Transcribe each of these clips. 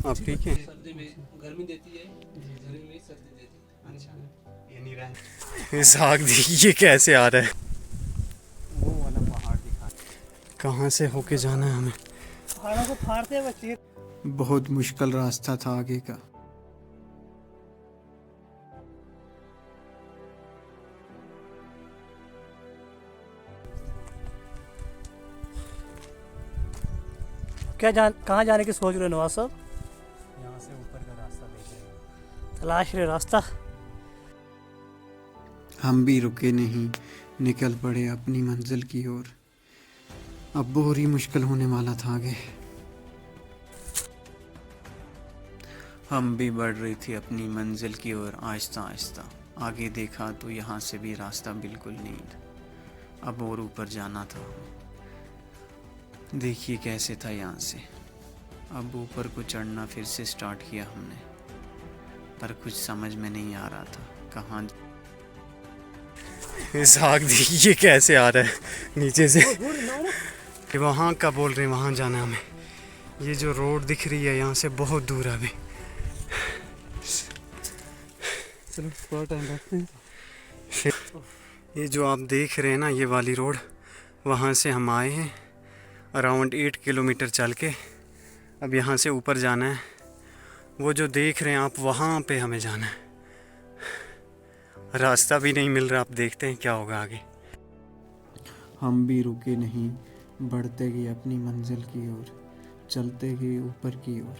आप ठीक है? सर्दी में गर्मी देती है, गर्मी में सर्दी देती है। अच्छा, ये नहीं रहा। साग देखिए कैसे आ रहा है। वो वाला पहाड़ दिखा। कहाँ से होके जाना है हमें? पहाड़ों को फाड़ते हैं बच्चे। बहुत मुश्किल रास्ता था आगे का। कहाँ जाने की सोच रहे हो नवाज साहब? यहाँ से ऊपर का रास्ता देख रहे हैं। तलाश रहे रास्ता। हम भी रुके नहीं, निकल पड़े अपनी मंजिल की ओर। अब बहुत ही मुश्किल होने वाला था आगे। हम भी बढ़ रही थी अपनी मंजिल की ओर आहिस्ता आहिस्ता। आगे देखा तो यहाँ से भी रास्ता बिल्कुल नहीं था। अब और ऊपर जाना था। देखिए कैसे था यहाँ से। अब ऊपर को चढ़ना फिर से स्टार्ट किया हमने, पर कुछ समझ में नहीं आ रहा था कहाँ। साग देखिए कैसे आ रहा है नीचे से। वहाँ का बोल रहे हैं, वहाँ जाना है हमें। ये जो रोड दिख रही है यहाँ से बहुत दूर है अभी। चलो थोड़ा टाइम रखते हैं। ये जो आप देख रहे हैं ना, ये वाली रोड, वहाँ से हम आए हैं अराउंड 8 किलोमीटर चल के। अब यहाँ से ऊपर जाना है। वो जो देख रहे हैं आप, वहाँ पे हमें जाना है। रास्ता भी नहीं मिल रहा। आप देखते हैं क्या होगा आगे। हम भी रुके नहीं, बढ़ते गए अपनी मंजिल की ओर, चलते गए ऊपर की ओर।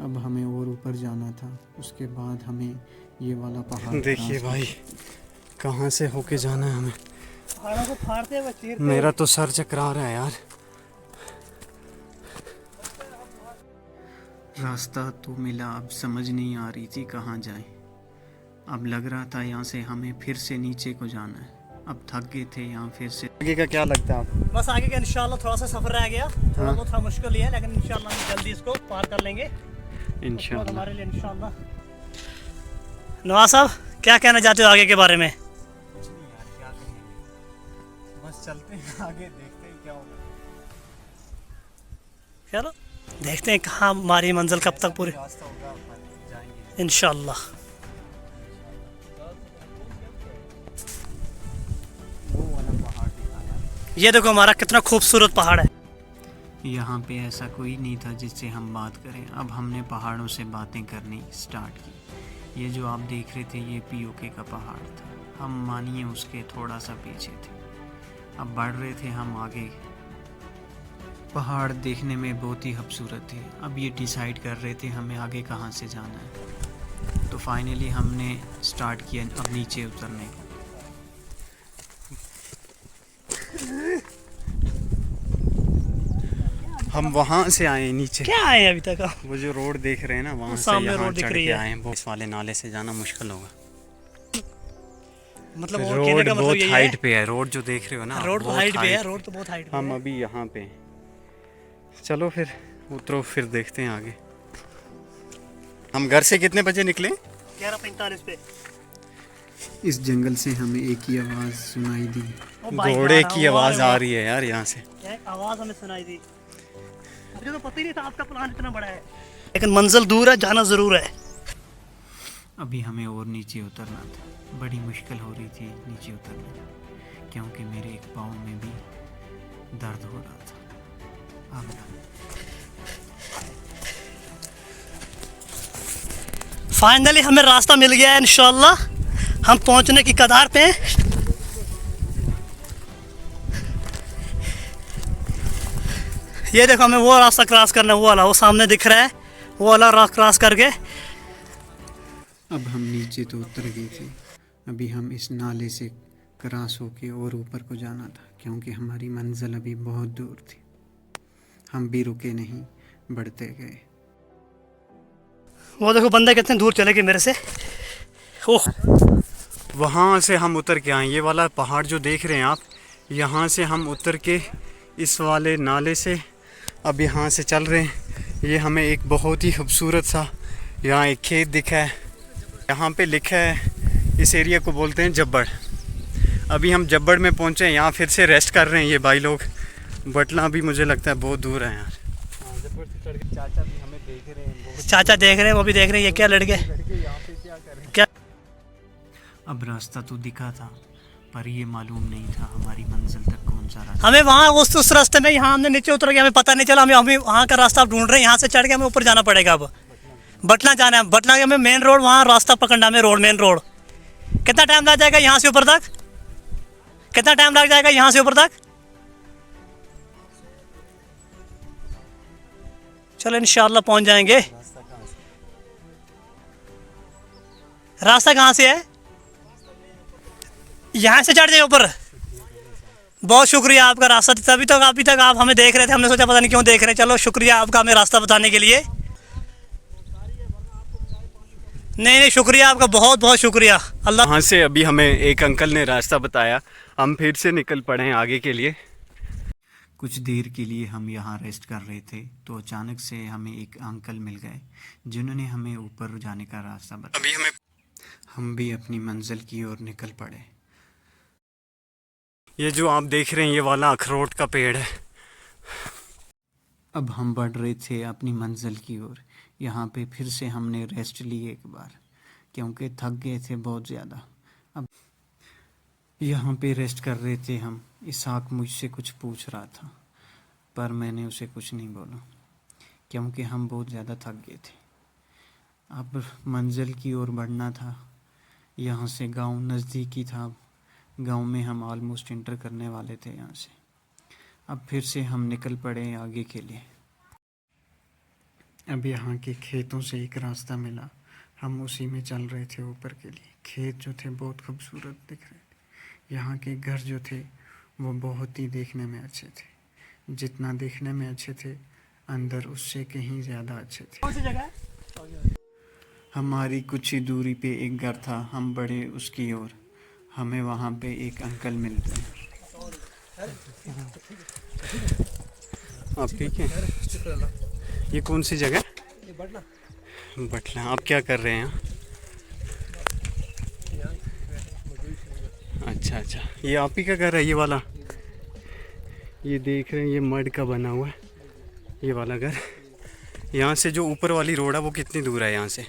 अब हमें और ऊपर जाना था। उसके बाद हमें ये वाला पहाड़ देखिए भाई, कहाँ से होके जाना है हमें। पहाड़ों को फाड़ते हैं बच्चे। मेरा तो सर चकरा रहा है यार। रास्ता तो मिला, अब समझ नहीं आ रही थी कहाँ जाएं। अब लग रहा था यहाँ से हमें फिर से नीचे को जाना है। अब थक गए थे यहाँ फिर से। आगे का क्या लगता है आपको? बस आगे का इंशाल्लाह थोड़ा सा सफर रह गया। थोड़ा बहुत था, मुश्किल ही है, लेकिन इंशाल्लाह हम जल्दी इसको पार कर लेंगे इंशाल्लाह। हमारे लिए इंशाल्लाह। नवाज साहब क्या कहना चाहते हो आगे के बारे में? कुछ नहीं यार, क्या कहेंगे, बस चलते हैं आगे, देखते हैं क्या होगा। चलो देखते हैं कहाँ हमारी मंजिल कब तक पूरी। रास्ता होगा अपन जाएंगे इंशाल्लाह। वो वाला पहाड़ दिखाया। ये देखो हमारा कितना खूबसूरत पहाड़ है। यहाँ पे ऐसा कोई नहीं था जिससे हम बात करें। अब हमने पहाड़ों से बातें करनी स्टार्ट की। ये जो आप देख रहे थे, ये पीओके का पहाड़ था। हम मानिए उसके थोड़ा सा पीछे थे। अब बढ़ रहे थे हम आगे। पहाड़ देखने में बहुत ही खूबसूरत थे। अब ये डिसाइड कर रहे थे हमें आगे कहाँ से जाना है। तो फाइनली हमने स्टार्ट किया अब नीचे उतरने को। हम वहाँ से आए नीचे। क्या आए हैं अभी तक? वो जो रोड देख रहे हैं ना, वहाँ से सामने यहाँ रोड दिख चढ़ रही के है। आए हैं। इस वाले नाले से जाना मुश्किल होगा। मतलब वो कहने रोड का मतलब बहुत यही हाइट है। पे है। रोड जो देख रहे हो ना, रोड तो बहुत हाइट पे है, height रोड तो बहुत हाइट पे हम है। अभी यहाँ पे हैं। चलो फिर उतरो, फिर देखते हैं आगे। हम घर से कितने बजे निकले? 11:45 पे। इस जंगल से हमें एक ही आवाज़ सुनाई दी। ओ भाई घोड़े यार, की आवाज़ वाह, आ रही है यार यहाँ से। क्या एक आवाज हमें सुनाई दी। मुझे तो पता ही नहीं था आपका प्लान इतना बड़ा है, लेकिन मंजिल दूर है, जाना जरूर है। अभी हमें और नीचे उतरना था। बड़ी मुश्किल हो रही थी नीचे उतरना, क्योंकि मेरे एक पाँव में भी दर्द हो रहा था। अब फाइनली हमें रास्ता मिल गया है इंशाल्लाह। हम पहुंचने की कगार पे हैं। ये देखो हमें वो रास्ता क्रॉस करना है, वो वाला, वो सामने दिख रहा है, वो वाला रास्ता क्रॉस करके। अब हम नीचे तो उतर गए थे। अभी हम इस नाले से क्रॉस होके और ऊपर को जाना था, क्योंकि हमारी मंजिल अभी बहुत दूर थी। हम भी रुके नहीं, बढ़ते गए। वो देखो बंदे कितने दूर चले गए मेरे से। ओह, वहाँ से हम उतर के आए। ये वाला पहाड़ जो देख रहे हैं आप, यहाँ से हम उतर के इस वाले नाले से अब यहाँ से चल रहे हैं। ये हमें एक बहुत ही खूबसूरत सा यहाँ एक खेत दिखा है। यहाँ पे लिखा है, इस एरिया को बोलते हैं जब्बड़। अभी हम जब्बड़ में पहुँचे हैं। यहाँ फिर से रेस्ट कर रहे हैं ये भाई लोग। बटला भी मुझे लगता है बहुत दूर है यार। चाचा भी हमें देख रहे हैं, चाचा देख रहे हैं, वो भी देख रहे हैं, ये क्या लड़के यहाँ पे क्या करें। क्या। अब रास्ता तो दिखा था, पर ये मालूम नहीं था हमारी मंजिल तक कौन सा रास्ता। हमें वहाँ उस रास्ते में, यहाँ हमने नीचे उतर गया, हमें पता नहीं चला, हमें वहाँ का रास्ता ढूंढ रहे हैं, यहाँ से चढ़ के हमें ऊपर जाना पड़ेगा। अब बटला जाना है, बटला के हमें मेन रोड, वहाँ रास्ता पकड़ना हमें, रोड मेन रोड। कितना टाइम लग जाएगा यहाँ से ऊपर तक? कितना टाइम लग जाएगा यहाँ से ऊपर तक? चलो इंशाल्लाह पहुँच जाएंगे। रास्ता कहाँ से है? यहाँ से चढ़ जाए ऊपर। बहुत शुक्रिया आपका, रास्ता तभी तक अभी तक आप हमें देख रहे थे, हमने सोचा पता नहीं क्यों देख रहे हैं। चलो शुक्रिया आपका हमें रास्ता बताने के लिए। नहीं शुक्रिया आपका, बहुत बहुत शुक्रिया। अल्लाह। वहाँ से अभी हमें एक अंकल ने रास्ता बताया, हम फिर से निकल पड़े हैं आगे के लिए। कुछ देर के लिए हम यहाँ रेस्ट कर रहे थे तो अचानक से हमें एक अंकल मिल गए जिन्होंने हमें ऊपर जाने का रास्ता बताया। हम भी अपनी मंजिल की ओर निकल पड़े। ये जो आप देख रहे हैं ये वाला अखरोट का पेड़ है। अब हम बढ़ रहे थे अपनी मंजिल की ओर। यहाँ पे फिर से हमने रेस्ट ली एक बार, क्योंकि थक गए थे बहुत ज़्यादा। अब यहाँ पे रेस्ट कर रहे थे हम। इसहाक मुझसे कुछ पूछ रहा था, पर मैंने उसे कुछ नहीं बोला, क्योंकि हम बहुत ज़्यादा थक गए थे। अब मंजिल की ओर बढ़ना था। यहाँ से गांव नज़दीकी था। गांव में हम ऑलमोस्ट इंटर करने वाले थे यहाँ से। अब फिर से हम निकल पड़े आगे के लिए। अब यहाँ के खेतों से एक रास्ता मिला, हम उसी में चल रहे थे ऊपर के लिए। खेत जो थे बहुत खूबसूरत दिख रहे थे। यहाँ के घर जो थे वो बहुत ही देखने में अच्छे थे। जितना देखने में अच्छे थे, अंदर उससे कहीं ज़्यादा अच्छे थे। कौन सी जगह है? हमारी कुछ ही दूरी पे एक घर था, हम बढ़े उसकी ओर। हमें वहाँ पे एक अंकल मिलते हैं। आप ठीक हैं? ये कौन सी जगह? बटला। आप क्या कर रहे हैं? अच्छा अच्छा, ये आप ही का घर है ये वाला? ये देख रहे हैं, ये मड का बना हुआ है ये वाला घर। यहाँ से जो ऊपर वाली रोड है वो कितनी दूर है यहाँ से?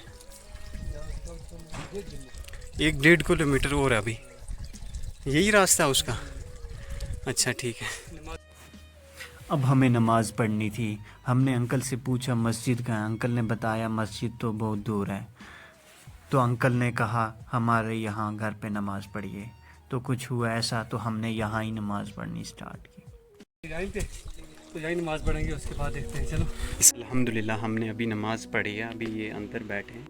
1-1.5 किलोमीटर और है अभी। यही रास्ता है उसका? अच्छा ठीक है। अब हमें नमाज़ पढ़नी थी। हमने अंकल से पूछा मस्जिद कहाँ है। अंकल ने बताया मस्जिद तो बहुत दूर है। तो अंकल ने कहा हमारे यहाँ घर पे नमाज़ पढ़िए। तो कुछ हुआ ऐसा, तो हमने यहाँ ही नमाज़ पढ़नी स्टार्ट की। तो यही नमाज पढ़ेंगे, उसके बाद देखते हैं। चलो अल्हम्दुलिल्लाह हमने अभी नमाज़ पढ़ी है। अभी ये अंदर बैठे हैं,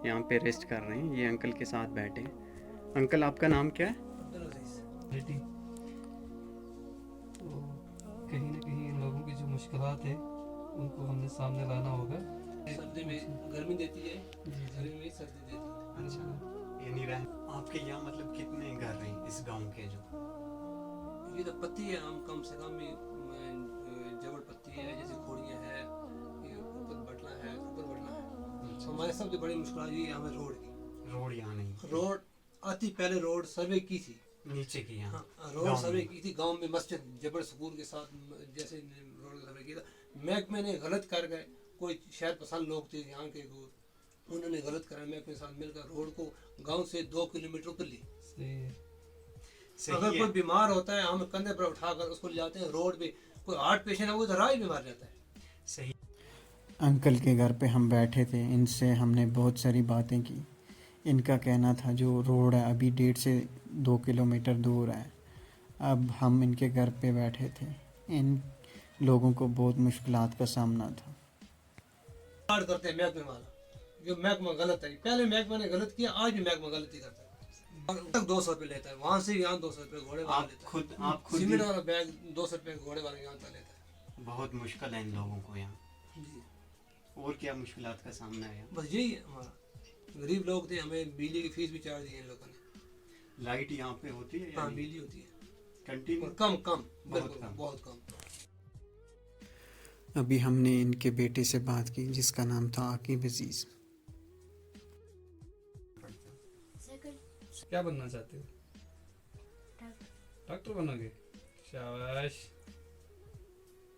यहाँ पे रेस्ट कर रहे हैं। ये अंकल के साथ बैठे हैं। अंकल आपका नाम क्या है? तो कहीं ना कहीं इन लोगों की जो मुश्किलात है उनको हमने सामने लाना होगा। सर्दी में गर्मी देती है, गर्मी में सर्दी देती है। अच्छा, ये नहीं रहा। आपके यहाँ मतलब कितने घर हैं इस गांव के? जो ये तो पत्ती है, हम कम से कम जबड़ पत्ती है, जैसे खोड़ियाँ है, ये ऊपर बटला है, ऊपर बटला है। हमारे सबसे बड़ी मुश्किल ये हमें रोड की। रोड यहाँ नहीं? रोड आती पहले रोड सर्वे की थी, नीचे की यहाँ? हाँ, रोड सर्वे की थी गांव में, मस्जिद जबड़ स्कूल के साथ जैसे रोड सर्वे किया था। महकमे ने गलत कर गए, कोई शहर पसंद लोग थे यहाँ के, उन्होंने गलत करा। महकमे के साथ मिलकर रोड को गांव से 2 किलोमीटर ऊपर ली। अगर कोई बीमार होता है, हम कंधे पर उठाकर उसको ले जाते हैं रोड पे। कोई हार्ट पेशेंट है वो तो राह ही बीमार रहता है। सही। अंकल के घर पे हम बैठे थे, इनसे हमने बहुत सारी बातें की। इनका कहना था जो रोड है अभी 1.5 से 2 किलोमीटर दूर है। अब हम इनके घर पे बैठे थे। इन लोगों को बहुत मुश्किलात का सामना था। कार्ड करते हैं महकमे वाला, जो महकमा गलत है। पहले महकमा ने गलत किया, आज भी महकमा गलती करता है। और तक 200 रुपये लेता है, वहाँ से यहाँ 200 रुपये घोड़े वाला लेता है। आप खुद सीमेंट वाला बैग 200 रुपये घोड़े वाला यहाँ तक लेता है। बहुत मुश्किल है इन लोगों को यहाँ। जी, और क्या मुश्किलात का सामना है? बस यही है हमारा। गरीब लोग थे, हमें बिजली की फीस भी चार्ज दी है इन लोगों ने। लाइट यहाँ पे होती है? हाँ, बिजली होती है कंटिन्यू? और कम कम, बहुत कम। बहुत कम। अभी हमने इनके बेटे से बात की जिसका नाम था आकिब अजीज। क्या बनना चाहते हो? डॉक्टर बनोगे? शाबाश।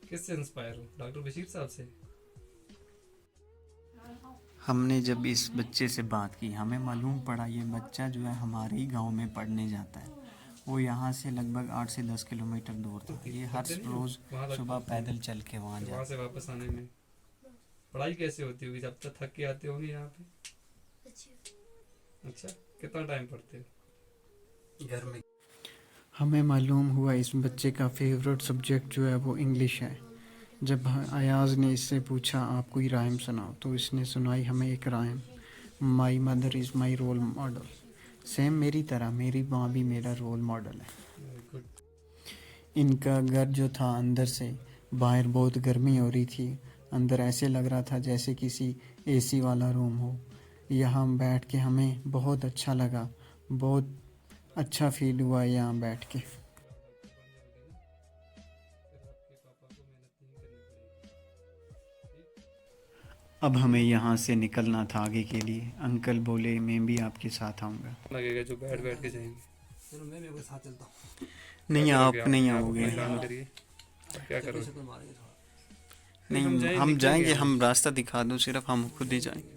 किससे इंस्पायर हो? डॉक्टर बशीर साहब से? हमने जब इस बच्चे से बात की हमें मालूम पड़ा ये बच्चा जो है हमारे ही गांव में पढ़ने जाता है। वो यहाँ से लगभग 8 से 10 किलोमीटर दूर था। ये हर रोज़ वहाँ तक सुबह पहुँचते हैं? पैदल चल के वहाँ वहाँ जाता से वापस आने में पढ़ाई कैसे होती होगी? जब तक थक के आते होंगे यहाँ पे? अच्छा, कितना टाइम पढ़ते हो घर में। हमें मालूम हुआ इस बच्चे का फेवरेट सब्जेक्ट जो है वो इंग्लिश है। जब अयाज ने इससे पूछा आप कोई राइम सुनाओ तो इसने सुनाई हमें एक rhyme, my mother is my role model. Same मेरी तरह मेरी माँ भी मेरा रोल मॉडल है। Very good. इनका घर जो था अंदर से, बाहर बहुत गर्मी हो रही थी, अंदर ऐसे लग रहा था जैसे किसी एसी वाला रूम हो। यहाँ बैठ के हमें बहुत अच्छा लगा, बहुत अच्छा फील हुआ यहाँ बैठ के। अब हमें यहाँ से निकलना था आगे के लिए। अंकल बोले मैं भी आपके साथ आऊँगा। लगेगा जो बैठ बैठ के जाएंगे। चलो मैं भी आपके साथ चलता हूँ। नहीं क्या आप करोगे? नहीं आप आओगे। अपना काम करिए। क्या करोगे? चक्कर मारेंगे थोड़ा। नहीं हम निकलेंगे जाएंगे, हम रास्ता दिखा दो, सिर्फ हम खुद ही जाएंगे।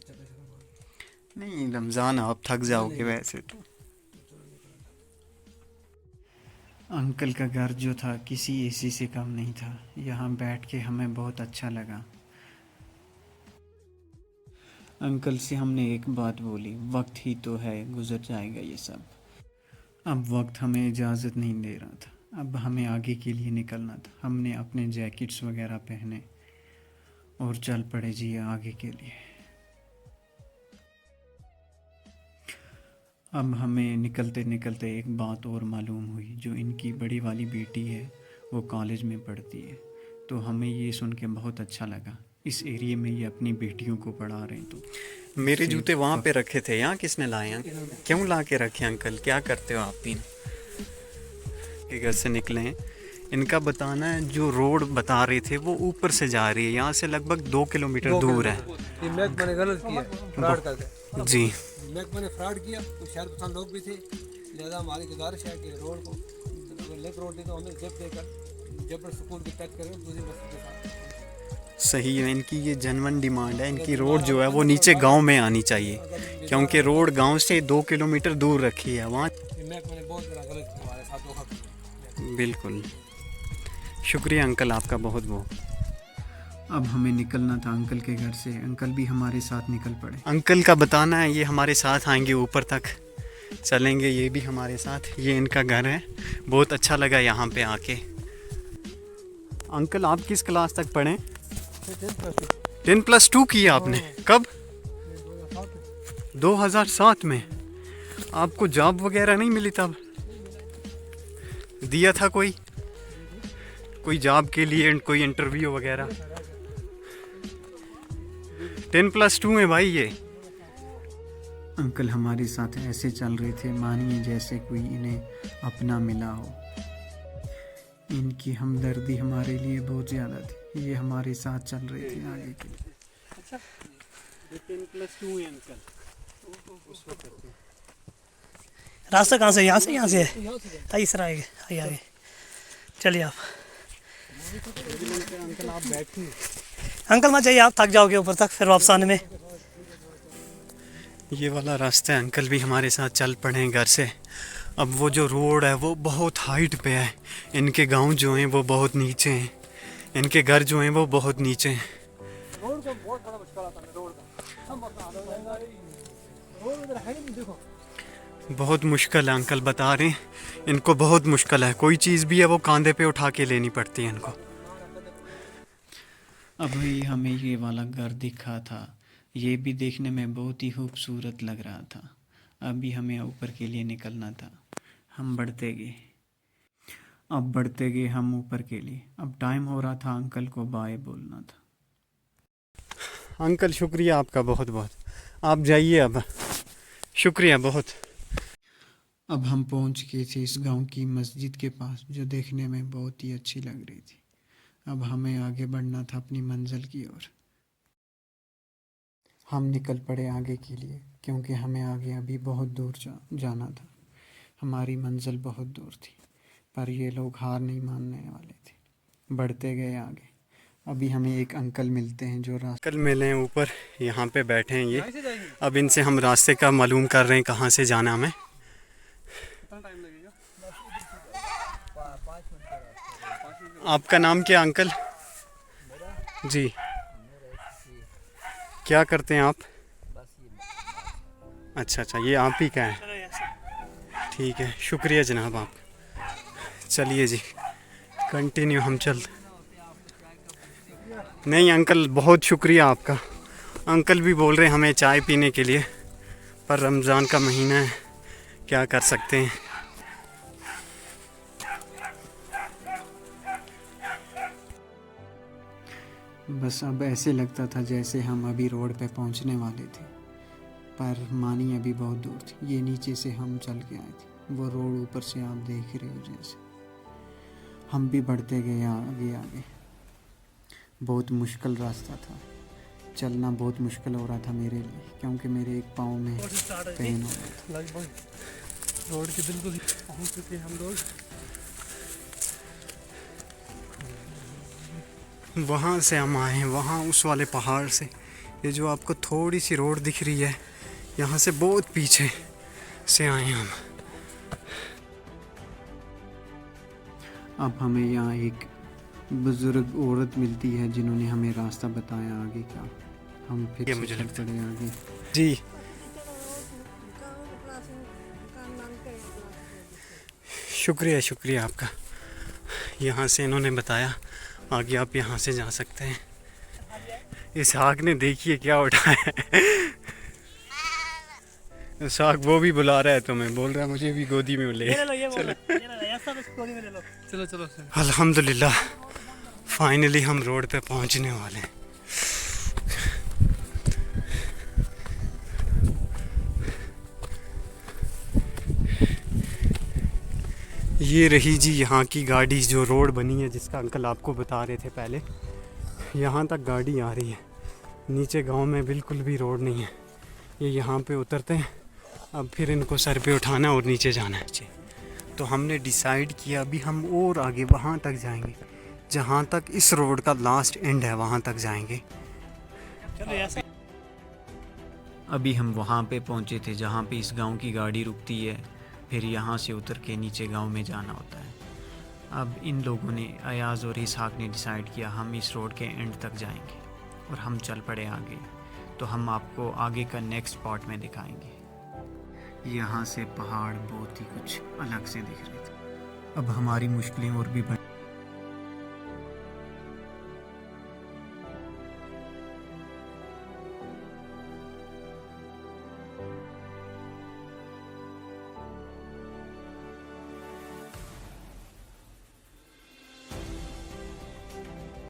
नहीं रमज़ान आप थक जाओगे वैसे तो। अंकल का घर जो था किसी एसी से कम नहीं था। यहाँ बैठ के हमें बहुत अच्छा लगा। अंकल से हमने एक बात बोली, वक्त ही तो है, गुजर जाएगा ये सब। अब वक्त हमें इजाज़त नहीं दे रहा था। अब हमें आगे के लिए निकलना था। हमने अपने जैकेट्स वगैरह पहने और चल पड़े जी आगे के लिए। अब हमें निकलते निकलते एक बात और मालूम हुई, जो इनकी बड़ी वाली बेटी है वो कॉलेज में पढ़ती है। तो हमें ये सुन के बहुत अच्छा लगा, इस एरिया में ये अपनी बेटियों को पढ़ा रहे हैं। तो मेरे जूते वहाँ पे रखे थे, यहाँ किसने लाए हैं? क्यों ला के रखे अंकल? क्या करते हो आप तीन के घर से निकले हैं? इनका बताना है जो रोड बता रहे थे वो ऊपर से जा रही है, यहाँ से लगभग 2 किलोमीटर दूर है। ये महकमा ने गलत किया, फ्रॉड करके। जी महकमा ने फ्रॉड किया, तो शहर पसंद लोग भी थे, लिहाजा हमारी गुजारिश है कि रोड को लेक रोड दे तो हमें जब देकर जबर स्कूल की टच करें दूसरी बस के साथ। सही है, इनकी ये जनवन डिमांड है। इनकी रोड जो है वो नीचे गांव में आनी चाहिए, क्योंकि रोड गांव से 2 किलोमीटर दूर रखी है वहाँ। ये महकमा ने बहुत बड़ा गलत किया, हमारे साथ धोखा किया। बिल्कुल, शुक्रिया अंकल आपका बहुत बहुत। अब हमें निकलना था अंकल के घर से। अंकल भी हमारे साथ निकल पड़े। अंकल का बताना है ये हमारे साथ आएंगे, ऊपर तक चलेंगे, ये भी हमारे साथ। ये इनका घर है, बहुत अच्छा लगा यहाँ पे आके। अंकल आप किस क्लास तक पढ़े? 10+2 किया आपने? कब? 2007 में। आपको जॉब वगैरह नहीं मिली तब? दिया था कोई जॉब के लिए कोई इंटरव्यू वगैरह? 10+2 में भाई ये। अंकल हमारे साथ ऐसे चल रहे थे मानिए जैसे कोई इन्हें अपना मिला हो। इनकी हमदर्दी हमारे लिए बहुत ज़्यादा थी। ये हमारे साथ चल रहे थे आगे के लिए। अच्छा, 10+2 है अंकल। रास्ता कहाँ से? यहाँ से? यहाँ से है इस तरह आगे आगे चलिए आप। अंकल आप बैठिए। अंकल मत जाइए, आप थक जाओगे ऊपर तक फिर वापस आने में। ये वाला रास्ता है। अंकल भी हमारे साथ चल पड़े हैं घर से। अब वो जो रोड है वो बहुत हाइट पे है। इनके गांव जो हैं वो बहुत नीचे हैं, इनके घर जो हैं वो बहुत नीचे हैं। रोड को बहुत बड़ा मुश्किल आता है, रोड का रोड है नहीं, देखो बहुत मुश्किल है। अंकल बता रहे हैं इनको बहुत मुश्किल है, कोई चीज़ भी है वो कंधे पे उठा के लेनी पड़ती है इनको। अभी हमें ये वाला घर दिखा था, ये भी देखने में बहुत ही खूबसूरत लग रहा था। अभी हमें ऊपर के लिए निकलना था। हम बढ़ते गए, अब बढ़ते गए हम ऊपर के लिए। अब टाइम हो रहा था अंकल को बाय बोलना था। अंकल शुक्रिया आपका बहुत बहुत, आप जाइए अब, शुक्रिया बहुत। अब हम पहुंच गए थे इस गांव की मस्जिद के पास, जो देखने में बहुत ही अच्छी लग रही थी। अब हमें आगे बढ़ना था अपनी मंजिल की ओर। हम निकल पड़े आगे के लिए, क्योंकि हमें आगे अभी बहुत दूर जाना था। हमारी मंजिल बहुत दूर थी, पर ये लोग हार नहीं मानने वाले थे। बढ़ते गए आगे। अभी हमें एक अंकल मिलते हैं जो अंकल मिले हैं ऊपर, यहाँ पे बैठे हैं ये। अब इनसे हम रास्ते का मालूम कर रहे हैं कहाँ से जाना हमें। आपका नाम क्या अंकल? जी, क्या करते हैं आप? अच्छा अच्छा, ये आप ही का है, ठीक है, शुक्रिया जनाब आप। चलिए जी, कंटिन्यू हम चल। नहीं अंकल, बहुत शुक्रिया आपका। अंकल भी बोल रहे हैं हमें चाय पीने के लिए, पर रमज़ान का महीना है, क्या कर सकते हैं। बस अब ऐसे लगता था जैसे हम अभी रोड पे पहुंचने वाले थे, पर मानी अभी बहुत दूर थी। ये नीचे से हम चल के आए थे, वो रोड ऊपर से आप देख रहे हो जैसे। हम भी बढ़ते गए आगे आगे। बहुत मुश्किल रास्ता था, चलना बहुत मुश्किल हो रहा था मेरे लिए, क्योंकि मेरे एक पाँव में पेन हो रहा था। लगभग रोड के बिल्कुल पहुंच चुके हम लोग। वहाँ से हम आए हैं, वहाँ उस वाले पहाड़ से। ये जो आपको थोड़ी सी रोड दिख रही है, यहाँ से बहुत पीछे से आए हैं हम। अब हमें यहाँ एक बुजुर्ग औरत मिलती है जिन्होंने हमें रास्ता बताया आगे का। हम फिर मुझे लगता है आगे जी। शुक्रिया शुक्रिया आपका। यहाँ से इन्होंने बताया आगे आप यहाँ से जा सकते हैं। इस आग ने देखिए क्या उठाया है। साग वो भी बुला रहा है तुम्हें, बोल रहा है मुझे भी गोदी में ले। चलो चलो। अल्हम्दुलिल्लाह, फाइनली हम रोड पे पहुंचने वाले हैं। ये रही जी यहाँ की गाड़ी, जो रोड बनी है जिसका अंकल आपको बता रहे थे पहले। यहाँ तक गाड़ी आ रही है, नीचे गांव में बिल्कुल भी रोड नहीं है। ये यहाँ पे उतरते हैं, अब फिर इनको सर पे उठाना है और नीचे जाना है। तो हमने डिसाइड किया अभी हम और आगे वहाँ तक जाएंगे, जहाँ तक इस रोड का लास्ट एंड है वहाँ तक जाएंगे। अभी हम वहाँ पे पहुँचे थे जहाँ पे इस गांव की गाड़ी रुकती है, फिर यहाँ से उतर के नीचे गांव में जाना होता है। अब इन लोगों ने, अयाज़ और इसहाक ने डिसाइड किया हम इस रोड के एंड तक जाएंगे और हम चल पड़े आगे। तो हम आपको आगे का नेक्स्ट पार्ट में दिखाएंगे। यहाँ से पहाड़ बहुत ही कुछ अलग से दिख रहे थे। अब हमारी मुश्किलें और भी बढ़